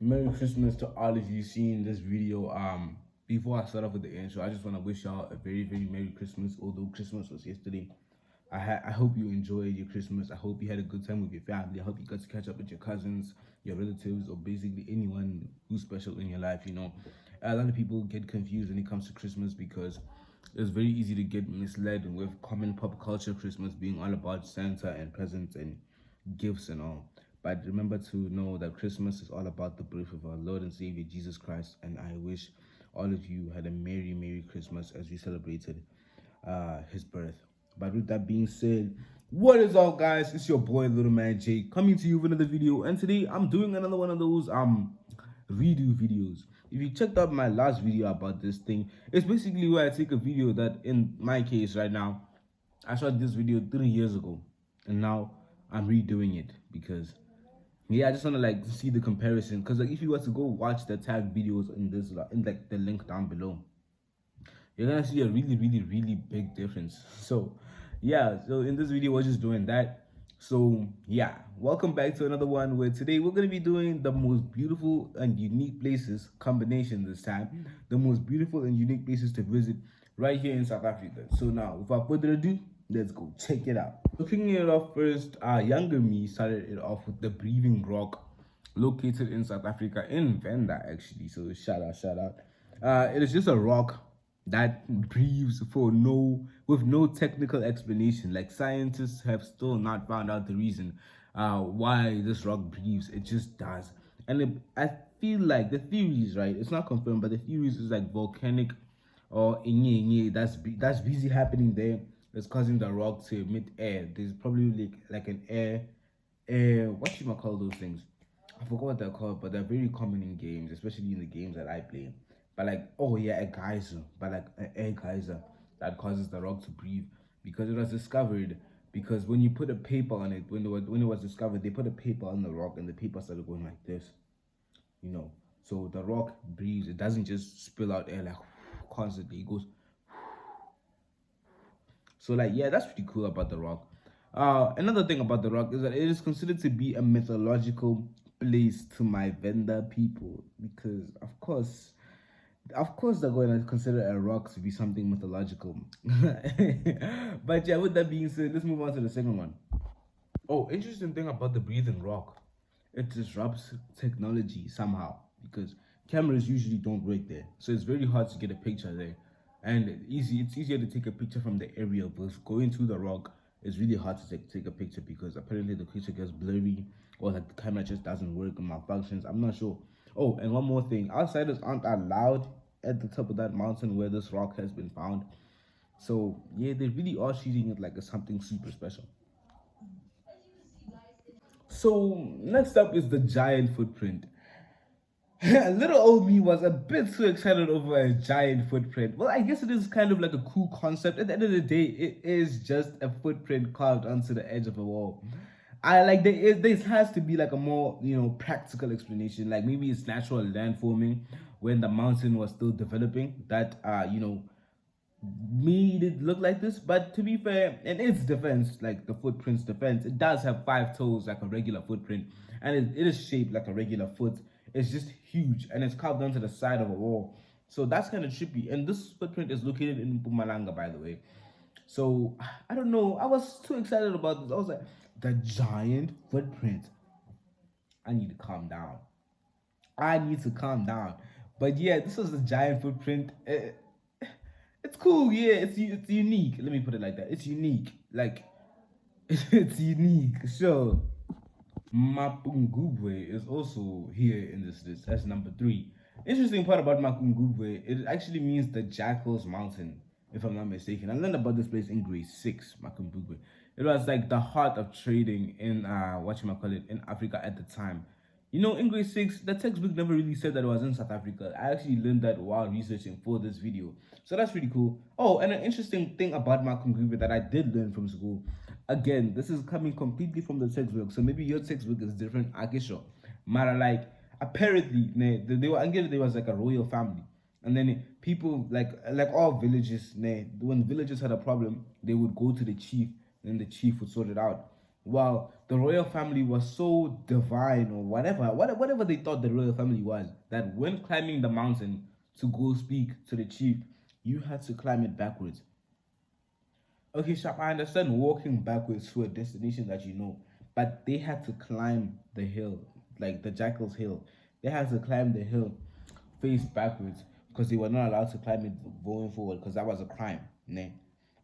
Merry Christmas to all of you seeing this video. Before I start off with the intro, I just want to wish y'all a very, very Merry Christmas. Although Christmas was yesterday, I hope you enjoyed your Christmas. I hope you had a good time with your family. I hope you got to catch up with your cousins, your relatives, or basically anyone who's special in your life. A lot of people get confused when it comes to Christmas because it's very easy to get misled with common pop culture Christmas being all about Santa and presents and gifts and all. But remember to know that Christmas is all about the birth of our Lord and Savior Jesus Christ. And I wish all of you had a Merry, Merry Christmas as we celebrated his birth. But with that being said, what is up, guys? It's your boy Little Man Jake coming to you with another video. And today I'm doing another one of those redo videos. If you checked out my last video about this thing, it's basically where I take a video that, in my case right now, I shot this video 3 years ago, and now I'm redoing it because I just want to like see the comparison. Because like if you were to go watch the tag videos in this in like the link down below, you're gonna see a really, really, really big difference. So in this video we're just doing that. So yeah, welcome back to another one where today we're gonna be doing the most beautiful and unique places combination this time. The most beautiful and unique places to visit right here in South Africa. So now, without further ado, let's go check it out. Looking it off first, younger me started it off with the Breathing Rock, located in South Africa, in Venda actually. So shout out. It is just a rock that breathes with no technical explanation. Like scientists have still not found out the reason why this rock breathes. It just does. And I feel like the theories, right? It's not confirmed, but the theories is like volcanic or inye that's busy happening there. That's causing the rock to emit air. There's probably like an air. What should I call those things? I forgot what they're called, but they're very common in games, especially in the games that I play. But like, oh yeah, a geyser, but like an air geyser that causes the rock to breathe because it was discovered. Because when you put a paper on it, when it was discovered, they put a paper on the rock and the paper started going like this, you know. So the rock breathes. It doesn't just spill out air like constantly. It goes. So like, yeah, that's pretty cool about the rock. Another thing about the rock is that it is considered to be a mythological place to my Venda people because of course they're going to consider a rock to be something mythological. But yeah, with that being said, let's move on to the second one. Oh, interesting thing about the breathing rock, it disrupts technology somehow because cameras usually don't work there, so it's very hard to get a picture there. And it's easier to take a picture from the aerial, but going to the rock is really hard to take a picture because apparently the picture gets blurry or like the camera just doesn't work or malfunctions. I'm not sure. Oh, and one more thing, outsiders aren't allowed at the top of that mountain where this rock has been found. So yeah, they really are treating it like a something super special. So next up is the giant footprint. Little old me was a bit too excited over a giant footprint. Well, I guess it is kind of like a cool concept. At the end of the day, it is just a footprint carved onto the edge of a wall. I like there has to be like a more practical explanation. Like maybe it's natural land forming when the mountain was still developing that made it look like this. But to be fair, in its defense, like the footprint's defense, it does have 5 toes like a regular footprint, and it is shaped like a regular foot. It's just huge, and it's carved onto the side of a wall. So that's kind of trippy. And this footprint is located in Mpumalanga, by the way. So I don't know. I was too excited about this. I was like, the giant footprint. I need to calm down. I need to calm down. But yeah, this was a giant footprint. It's cool, yeah. It's unique. Let me put it like that. It's unique. Like it's unique. Sure. Mapungubwe is also here in this list as number 3. Interesting part about Makungubwe, it actually means the Jackal's Mountain, if I'm not mistaken. I learned about this place in grade 6, Makungubwe. It was like the heart of trading in in Africa at the time. In grade 6, the textbook never really said that it was in South Africa. I actually learned that while researching for this video. So that's pretty cool. Oh, and an interesting thing about Makungubwe that I did learn from school. Again, this is coming completely from the textbook. So maybe your textbook is different, I guess sure. Mara, like, apparently, they were again, there was like a royal family. And then people like all villages, when villages had a problem, they would go to the chief, and the chief would sort it out. Well, the royal family was so divine or whatever they thought the royal family was, that when climbing the mountain to go speak to the chief, you had to climb it backwards. Okay, Sharp, I understand walking backwards to a destination that you know, but they had to climb the hill, like the Jackal's Hill. They had to climb the hill face backwards because they were not allowed to climb it going forward because that was a crime. Nah.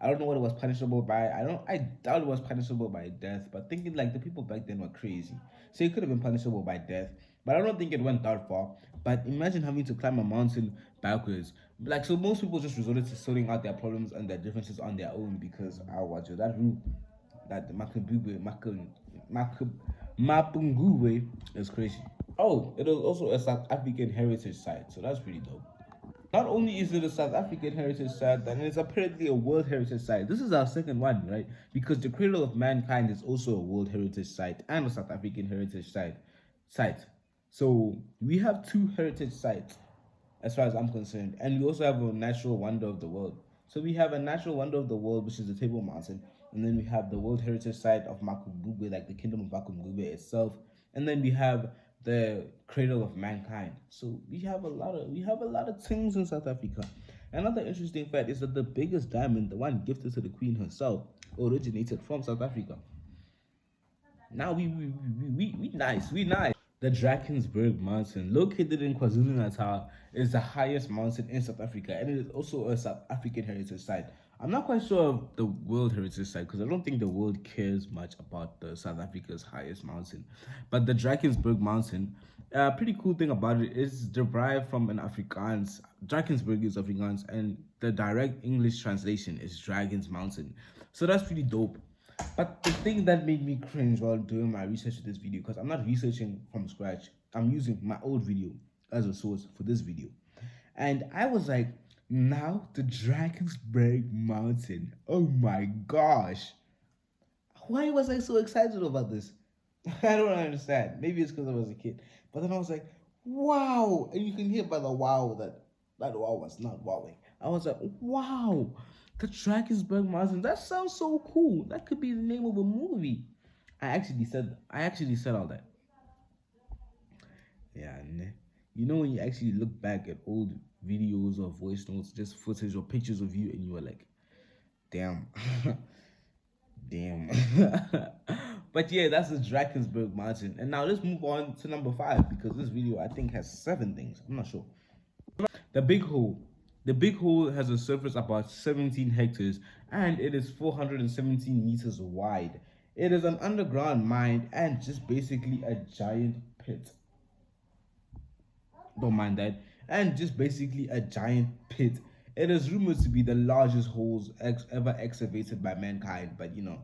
I don't know what it was punishable by. I doubt it was punishable by death, but thinking like the people back then were crazy. So it could have been punishable by death, but I don't think it went that far. But imagine having to climb a mountain backwards. Like, so most people just resorted to sorting out their problems and their differences on their own because I watch it. That route, that the Mapungubwe is crazy. Oh, it is also a South African heritage site, so that's pretty dope. Not only is it a South African heritage site, and it's apparently a World Heritage Site. This is our second one, right? Because the Cradle of Mankind is also a World Heritage Site and a South African heritage site. So we have two heritage sites as far as I'm concerned. And we also have a natural wonder of the world. So we have a natural wonder of the world, which is the Table Mountain. And then we have the World Heritage Site of Makubugwe, like the Kingdom of Makubugwe itself. And then we have the Cradle of Mankind. So we have a lot of things in South Africa. Another interesting fact is that the biggest diamond, the one gifted to the Queen herself, originated from South Africa. Now we nice. The Drakensberg Mountain, located in KwaZulu-Natal, is the highest mountain in South Africa, and it is also a South African heritage site. I'm not quite sure of the World Heritage Site because I don't think the world cares much about the South Africa's highest mountain. But the Drakensberg Mountain, a pretty cool thing about it is derived from an Afrikaans. Drakensberg is Afrikaans, and the direct English translation is Dragon's Mountain. So that's pretty dope. But the thing that made me cringe while doing my research for this video, because I'm not researching from scratch, I'm using my old video as a source for this video. And I was like, now the Drakensberg Mountain. Oh my gosh. Why was I so excited about this? I don't understand. Maybe it's because I was a kid. But then I was like, wow. And you can hear by the wow that wow was not wowing. I was like, wow. The Drakensberg Mountain. That sounds so cool. That could be the name of a movie. I actually said all that. Yeah, you know when you actually look back at old videos or voice notes, just footage or pictures of you, and you were like, damn. Damn. But yeah, that's the Drakensberg Mountain. And now let's move on to number 5, because this video I think has 7 things. I'm not sure. The Big Hole. The Big Hole has a surface about 17 hectares and it is 417 meters wide. It is an underground mine and just basically a giant pit. Don't mind that. And just basically a giant pit. It is rumored to be the largest holes ever excavated by mankind, but you know,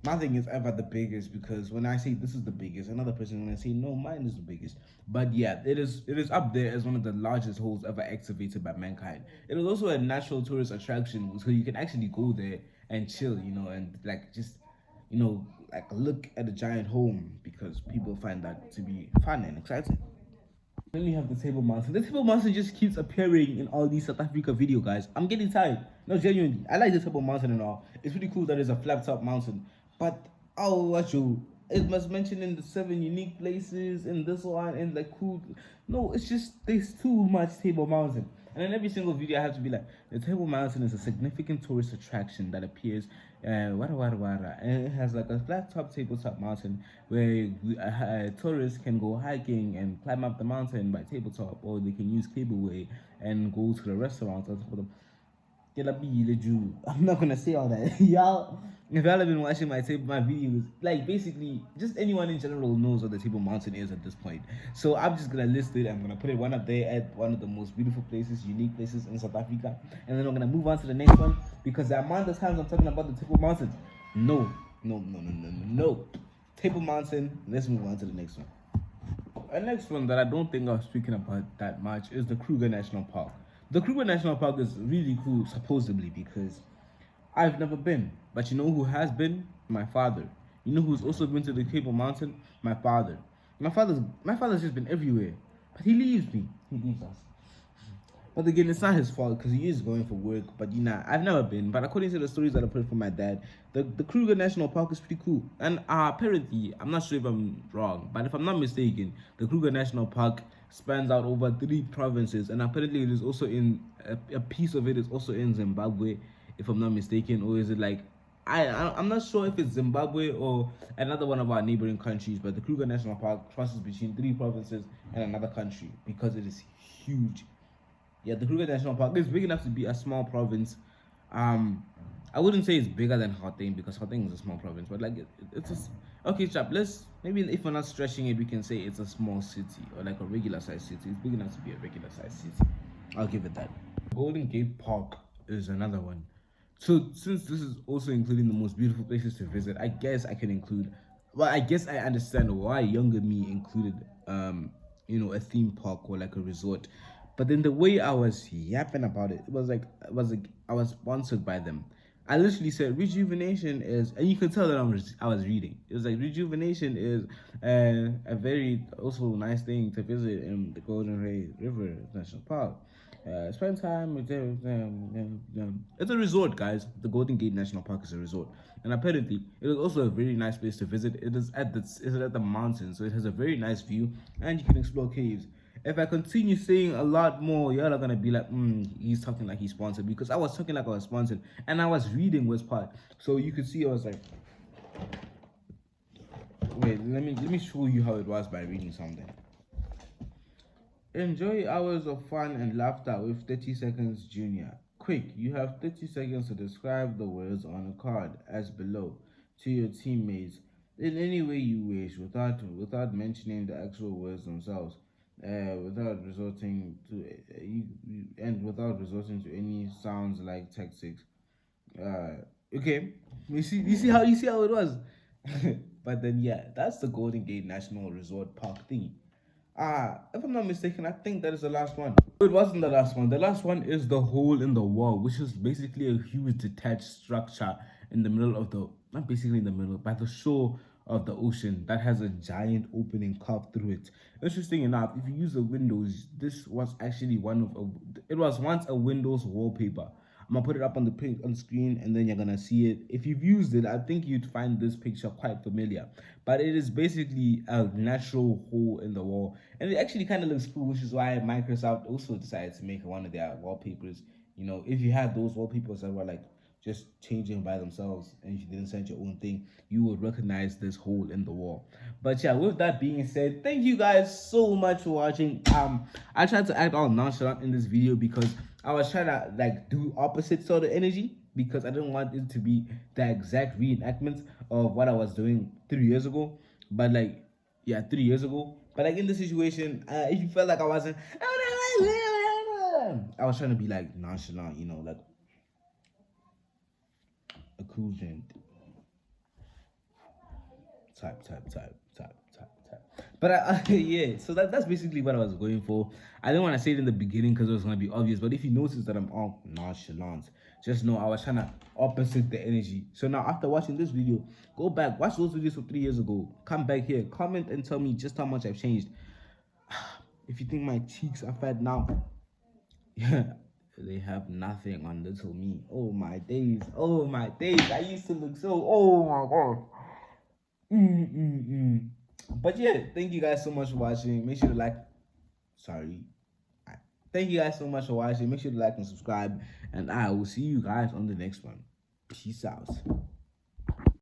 nothing is ever the biggest, because when I say this is the biggest, another person is going to say no, mine is the biggest. But yeah, it is up there as one of the largest holes ever excavated by mankind. It is also a natural tourist attraction, so you can actually go there and chill, you know, and like just, you know, like look at a giant hole, because people find that to be fun and exciting. Then we have the Table Mountain. The Table Mountain just keeps appearing in all these South Africa video, guys. I'm getting tired. No, genuinely, I like the Table Mountain and all. It's pretty cool that it's a flat top mountain. But oh, what you? It must mention in the 7 unique places in this one and like cool. No, it's just there's too much Table Mountain. And in every single video, I have to be like, the Table Mountain is a significant tourist attraction that appears, and it has like a flat top tabletop mountain where tourists can go hiking and climb up the mountain by tabletop, or they can use cableway and go to the restaurants on top of them. I'm not gonna say all that. Y'all, if y'all have been watching my videos, like basically just anyone in general knows what the Table Mountain is at this point. So I'm just gonna list it. I'm gonna put it one up there at one of the most beautiful places, unique places in South Africa, and then I'm gonna move on to the next one, because the amount of times I'm talking about the Table Mountain, no. Table Mountain. Let's move on to the next one. The next one that I don't think I'm speaking about that much is the Kruger National Park. The Kruger National Park is really cool, supposedly, because I've never been. But you know who has been? My father. You know who's also been to the Table Mountain? My father. My father's just been everywhere. But he leaves me. He leaves us. But again, it's not his fault because he is going for work. But I've never been. But according to the stories that I heard from my dad, the Kruger National Park is pretty cool. And apparently, I'm not sure if I'm wrong, but if I'm not mistaken, the Kruger National Park spans out over 3 provinces, and apparently it is also in a piece of it is also in Zimbabwe, if I'm not mistaken, or is it like I'm not sure if it's Zimbabwe or another one of our neighboring countries, but the Kruger National Park crosses between 3 provinces and another country because it is huge. Yeah, the Kruger National Park is big enough to be a small province. I wouldn't say it's bigger than Gauteng because Gauteng is a small province, but like it's a, okay, chap. Let's maybe if we're not stretching it, we can say it's a small city or like a regular sized city. It's big enough to be a regular sized city. I'll give it that. Golden Gate Park is another one. So since this is also including the most beautiful places to visit, I guess I can include. Well, I guess I understand why younger me included a theme park or like a resort. But then the way I was yapping about it, it was like I was sponsored by them. I literally said rejuvenation is, and you can tell that I was reading. It was like rejuvenation is a very also nice thing to visit in the Golden Ray River National Park. Spend time with them. It's a resort, guys. The Golden Gate National Park is a resort, and apparently it is also a very nice place to visit. It is at the mountains, so it has a very nice view, and you can explore caves. If I continue saying a lot more, y'all are gonna be like, he's talking like he's sponsored, because I was talking like I was sponsored, and I was reading West Part, so you could see I was like, wait, let me show you how it was by reading something. Enjoy hours of fun and laughter with 30 Seconds Junior. Quick, you have 30 seconds to describe the words on a card as below to your teammates in any way you wish, without mentioning the actual words themselves. Without resorting to without resorting to any sounds like tactics. Okay, you see how it was. But then yeah, that's the Golden Gate National Resort Park thing. If I'm not mistaken, I think that is the last one. It wasn't the last one. The last one is the hole in the wall, which is basically a huge detached structure in the middle of not basically in the middle, by the shore of the ocean that has a giant opening carved through it. Interesting enough, if you use the Windows, this was actually it was once a Windows wallpaper. I'm gonna put it up on the screen, and then you're gonna see it. If you've used it, I think you'd find this picture quite familiar. But it is basically a natural hole in the wall, and it actually kind of looks cool, which is why Microsoft also decided to make one of their wallpapers. If you had those wallpapers that were like just changing by themselves and you didn't send your own thing, you would recognize this hole in the wall. But yeah, with that being said, thank you guys so much for watching. I tried to act all nonchalant in this video because I was trying to like do opposite sort of energy, because I didn't want it to be the exact reenactment of what I was doing 3 years ago. But like, yeah, 3 years ago. But like in this situation, if you felt like I wasn't, I was trying to be like nonchalant, like a cool gent. Type. But yeah, so that's basically what I was going for. I didn't want to say it in the beginning because it was going to be obvious, but if you notice that I'm all nonchalant, just know I was trying to opposite the energy. So now after watching this video, go back, watch those videos from 3 years ago, come back here, comment and tell me just how much I've changed. If you think my cheeks are fat now, yeah, they have nothing on little me. Oh my days, I used to look so, oh my god. But yeah, thank you guys so much for watching. Make sure to like, thank you guys so much for watching. Make sure to like and subscribe, and I will see you guys on the next one. Peace out.